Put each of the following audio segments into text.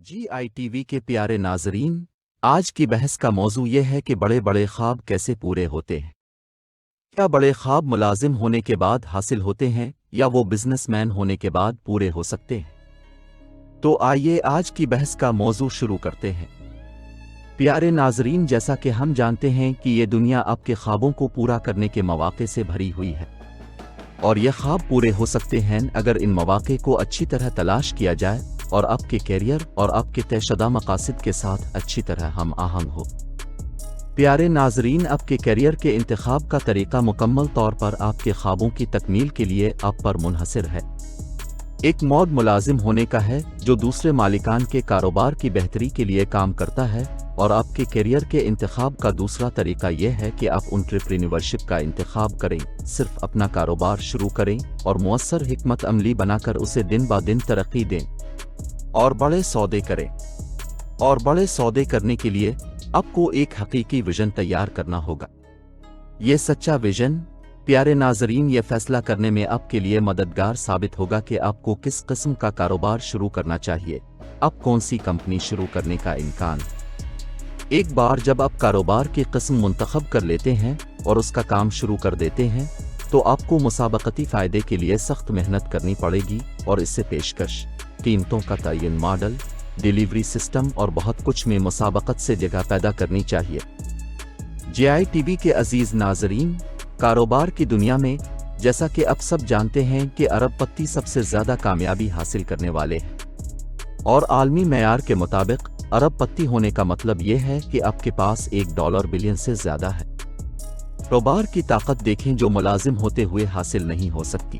GITV के प्यारे नाजरीन, आज की बहस का मौजू ये है कि बड़े बड़े ख्वाब कैसे पूरे होते हैं। क्या बड़े ख्वाब मुलाजिम होने के बाद हासिल होते हैं या वो बिजनेसमैन होने के बाद पूरे हो सकते हैं? तो आइए आज की बहस का मौजू शुरू करते हैं। प्यारे नाजरीन, जैसा कि हम जानते हैं कि ये दुनिया आपके ख्वाबों को पूरा करने के मौके से भरी हुई है और ये ख्वाब पूरे हो सकते हैं अगर इन मौके को अच्छी तरह तलाश किया जाए और आपके कैरियर और आपके तयशुदा मकासद के साथ अच्छी तरह हम आहंग हो। प्यारे नाजरीन, आपके कैरियर के इंतखाब का तरीका मुकम्मल तौर पर आपके ख्वाबों की तकमील के लिए आप पर मुनहसर है। एक मौद मुलाजिम होने का है जो दूसरे मालिकान के कारोबार की बेहतरी के लिए काम करता है, और आपके कैरियर के इंतखाब का दूसरा तरीका यह है कि आप एंटरप्रेन्योरशिप का इंतखाब करें, सिर्फ अपना कारोबार शुरू करें और मुअस्सर हिकमत अमली बनाकर उसे दिन ब दिन तरक्की दें और बड़े सौदे करें। और बड़े सौदे करने के लिए आपको एक हकीकी विजन तैयार करना होगा। ये सच्चा विजन, प्यारे नाजरीन, ये फैसला करने में आपके लिए मददगार साबित होगा कि आपको किस किस्म का कारोबार शुरू करना चाहिए, आप कौन सी कंपनी शुरू करने का इम्कान। एक बार जब आप कारोबार की किस्म मुंतखब कर लेते हैं और उसका काम शुरू कर देते हैं तो आपको मुसाबकती फ़ायदे के लिए सख्त मेहनत करनी पड़ेगी और इससे पेशकश, कीमतों का तयन, मॉडल, डिलीवरी सिस्टम और बहुत कुछ में मुसाबकत से जगह पैदा करनी चाहिए। GITV के अजीज नाजरीन, कारोबार की दुनिया में जैसा कि आप सब जानते हैं कि अरबपति सबसे ज़्यादा कामयाबी हासिल करने वाले हैं, और आलमी मेयार के मुताबिक अरबपति होने का मतलब यह है कि आपके पास $1 बिलियन से ज़्यादा है। कारोबार की ताकत देखें जो मुलाजिम होते हुए हासिल नहीं हो सकती,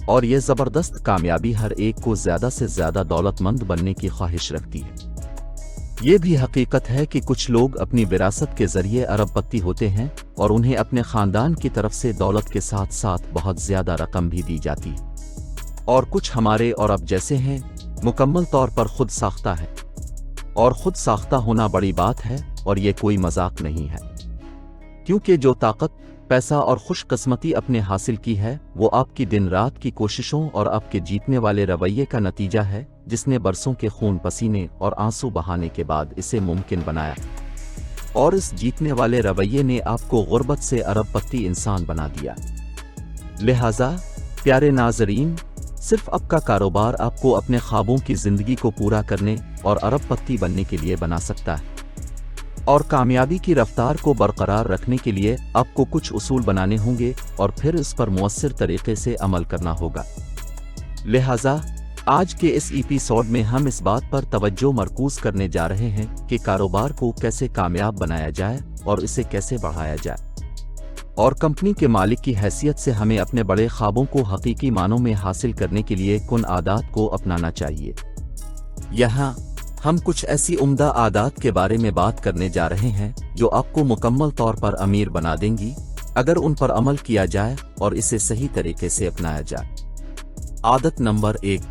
और यह ज़बरदस्त कामयाबी हर एक को ज़्यादा से ज़्यादा दौलतमंद बनने की ख्वाहिश रखती है। ये भी हकीकत है कि कुछ लोग अपनी विरासत के ज़रिए अरबपति होते हैं और उन्हें अपने ख़ानदान की तरफ से दौलत के साथ साथ बहुत ज़्यादा रकम भी दी जाती है, और कुछ हमारे और अब जैसे हैं मुकम्मल तौर पर खुद साख्ता है, और खुद साख्ता होना बड़ी बात है और ये कोई मजाक नहीं है, क्योंकि जो ताकत, पैसा और खुशकिस्मती अपने हासिल की है वो आपकी दिन रात की कोशिशों और आपके जीतने वाले रवैये का नतीजा है, जिसने बरसों के खून पसीने और आंसू बहाने के बाद इसे मुमकिन बनाया, और इस जीतने वाले रवैये ने आपको गुर्बत से अरबपति इंसान बना दिया। लिहाजा प्यारे नाजरीन, सिर्फ आपका कारोबार आपको अपने ख्वाबों की ज़िंदगी को पूरा करने और अरबपति बनने के लिए बना सकता है, और कामयाबी की रफ्तार को बरकरार रखने के लिए आपको कुछ उसूल बनाने होंगे और फिर इस पर मुअस्सिर तरीके से अमल करना होगा। लिहाजा आज के इस एपिसोड में हम इस बात पर तवज्जो मरकूज करने जा रहे हैं कि कारोबार को कैसे कामयाब बनाया जाए और इसे कैसे बढ़ाया जाए, और कंपनी के मालिक की हैसियत से हमें अपने बड़े ख्वाबों को हकीकी मानों में हासिल करने के लिए किन आदात को अपनाना चाहिए। यहाँ हम कुछ ऐसी उम्दा आदात के बारे में बात करने जा रहे हैं जो आपको मुकम्मल तौर पर अमीर बना देंगी अगर उन पर अमल किया जाए और इसे सही तरीके से अपनाया जाए। आदत नंबर 1,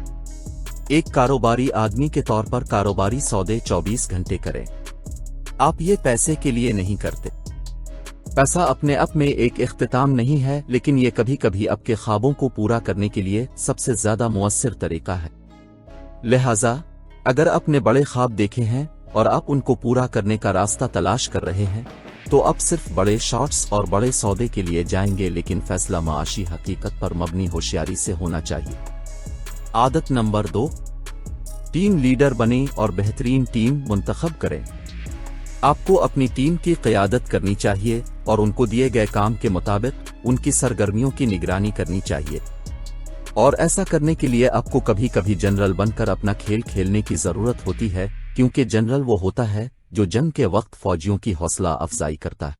एक कारोबारी आदमी के तौर पर कारोबारी सौदे 24 घंटे करें। आप ये पैसे के लिए नहीं करते। पैसा अपने आप में एक इख्तिताम नहीं है, लेकिन ये कभी कभी आपके ख्वाबों को पूरा करने के लिए सबसे ज्यादा मुअस्सिर तरीका है। लिहाजा अगर आपने बड़े ख्वाब देखे हैं और आप उनको पूरा करने का रास्ता तलाश कर रहे हैं तो आप सिर्फ बड़े शॉट्स और बड़े सौदे के लिए जाएंगे, लेकिन फैसला माशी हकीकत पर मबनी होशियारी से होना चाहिए। आदत नंबर 2, टीम लीडर बने और बेहतरीन टीम मुंतखब करें। आपको अपनी टीम की क़यादत करनी चाहिए और उनको दिए गए काम के मुताबिक उनकी सरगर्मियों की निगरानी करनी चाहिए, और ऐसा करने के लिए आपको कभी कभी जनरल बनकर अपना खेल खेलने की ज़रूरत होती है, क्योंकि जनरल वो होता है जो जंग के वक्त फौजियों की हौसला अफजाई करता है।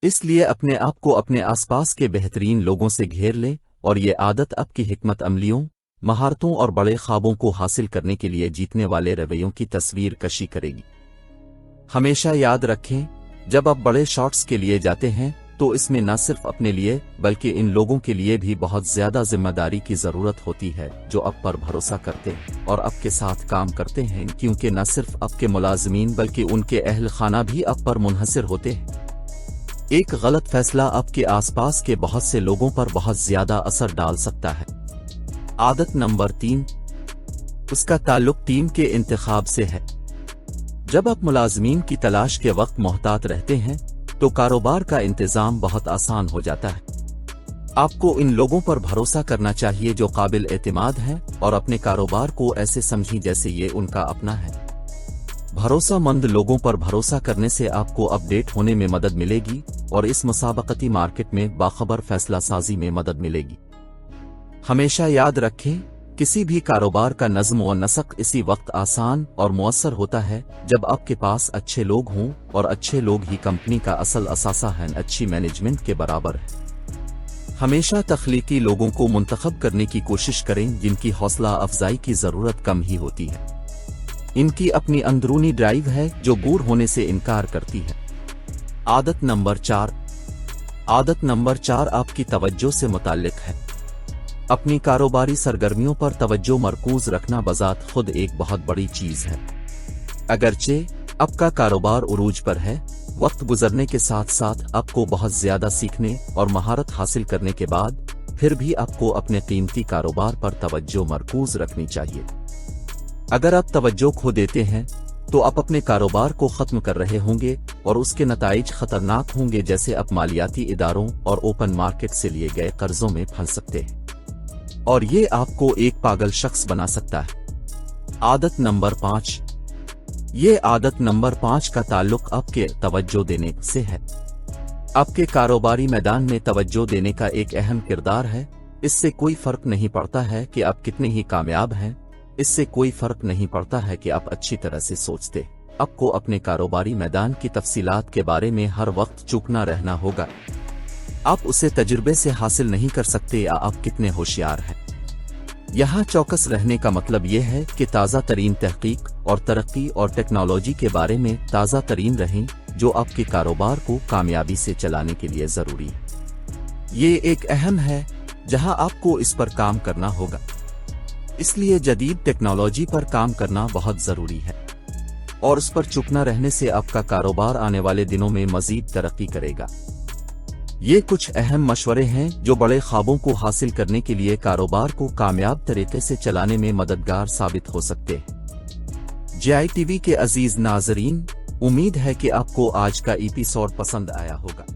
इसलिए अपने आप को अपने आसपास के बेहतरीन लोगों से घेर लें, और ये आदत आपकी हिकमत अमलियों, महारतों और बड़े ख्वाबों को हासिल करने के लिए जीतने वाले रवैयों की तस्वीर कशी करेगी। हमेशा याद रखें, जब आप बड़े शॉट्स के लिए जाते हैं तो इसमें न सिर्फ अपने लिए बल्कि इन लोगों के लिए भी बहुत ज्यादा जिम्मेदारी की जरूरत होती है जो आप पर भरोसा करते हैं और आपके साथ काम करते हैं, क्योंकि न सिर्फ आपके मुलाजमीन बल्कि उनके अहल खाना भी आप पर मुनहसर होते हैं। एक गलत फैसला आपके आसपास के बहुत से लोगों पर बहुत ज्यादा असर डाल सकता है। आदत नंबर 3, उसका ताल्लुक टीम के इंतखाब से है। जब आप मुलाजमीन की तलाश के वक्त मोहतात रहते हैं तो कारोबार का इंतजाम बहुत आसान हो जाता है। आपको इन लोगों पर भरोसा करना चाहिए जो काबिल एतमाद हैं और अपने कारोबार को ऐसे समझें जैसे ये उनका अपना है। भरोसामंद लोगों पर भरोसा करने से आपको अपडेट होने में मदद मिलेगी और इस मुसाबकती मार्केट में बाखबर फैसला साजी में मदद मिलेगी। हमेशा याद रखें, किसी भी कारोबार का नज़्म व नस्क इसी वक्त आसान और मुअस्सर होता है जब आपके पास अच्छे लोग हों, और अच्छे लोग ही कंपनी का असल असासा है, अच्छी मैनेजमेंट के बराबर है। हमेशा तख्लीकी लोगों को मुंतखब करने की कोशिश करें जिनकी हौसला अफजाई की ज़रूरत कम ही होती है। इनकी अपनी अंदरूनी ड्राइव है जो बूर होने से इनकार करती है। आदत नंबर 4। आदत नंबर 4 आपकी तवज्जो से मुताल्लिक है। अपनी कारोबारी सरगर्मियों पर तवज्जो मरकूज रखना बजात खुद एक बहुत बड़ी चीज है। अगरचे आपका कारोबार उरूज पर है, वक्त गुजरने के साथ साथ आपको बहुत ज्यादा सीखने और महारत हासिल करने के बाद फिर भी आपको अपने कीमती कारोबार पर तवज्जो मरकूज रखनी चाहिए। अगर आप तवज्जो खो देते हैं तो आप अपने कारोबार को खत्म कर रहे होंगे और उसके नताइज खतरनाक होंगे, जैसे आप मालियाती इदारों और ओपन मार्केट से लिए गए कर्जों में फंस सकते हैं और ये आपको एक पागल शख्स बना सकता है। आदत नंबर 5। ये आदत नंबर 5 का ताल्लुक आपके तवज्जो देने से है। आपके कारोबारी मैदान में तवज्जो देने का एक अहम किरदार है। इससे कोई फर्क नहीं पड़ता है कि आप कितने ही कामयाब हैं, इससे कोई फर्क नहीं पड़ता है कि आप अच्छी तरह से सोचते। आपको अपने कारोबारी मैदान की तफसीलात के बारे में हर वक्त चौकना रहना होगा। आप उसे तजुर्बे से हासिल नहीं कर सकते या आप कितने होशियार हैं। यहाँ चौकस रहने का मतलब यह है कि ताज़ा तरीन तहकीक और तरक्की और टेक्नोलॉजी के बारे में ताज़ा तरीन रहें जो आपके कारोबार को कामयाबी से चलाने के लिए ज़रूरी है। ये एक अहम है जहाँ आपको इस पर काम करना होगा, इसलिए जदीद टेक्नोलॉजी पर काम करना बहुत ज़रूरी है और उस पर चुप न रहने से आपका कारोबार आने वाले दिनों में मज़ीद तरक्की करेगा। ये कुछ अहम मशवरे हैं जो बड़े ख्वाबों को हासिल करने के लिए कारोबार को कामयाब तरीके से चलाने में मददगार साबित हो सकते हैं। JI TV के अजीज नाजरीन, उम्मीद है कि आपको आज का एपिसोड पसंद आया होगा।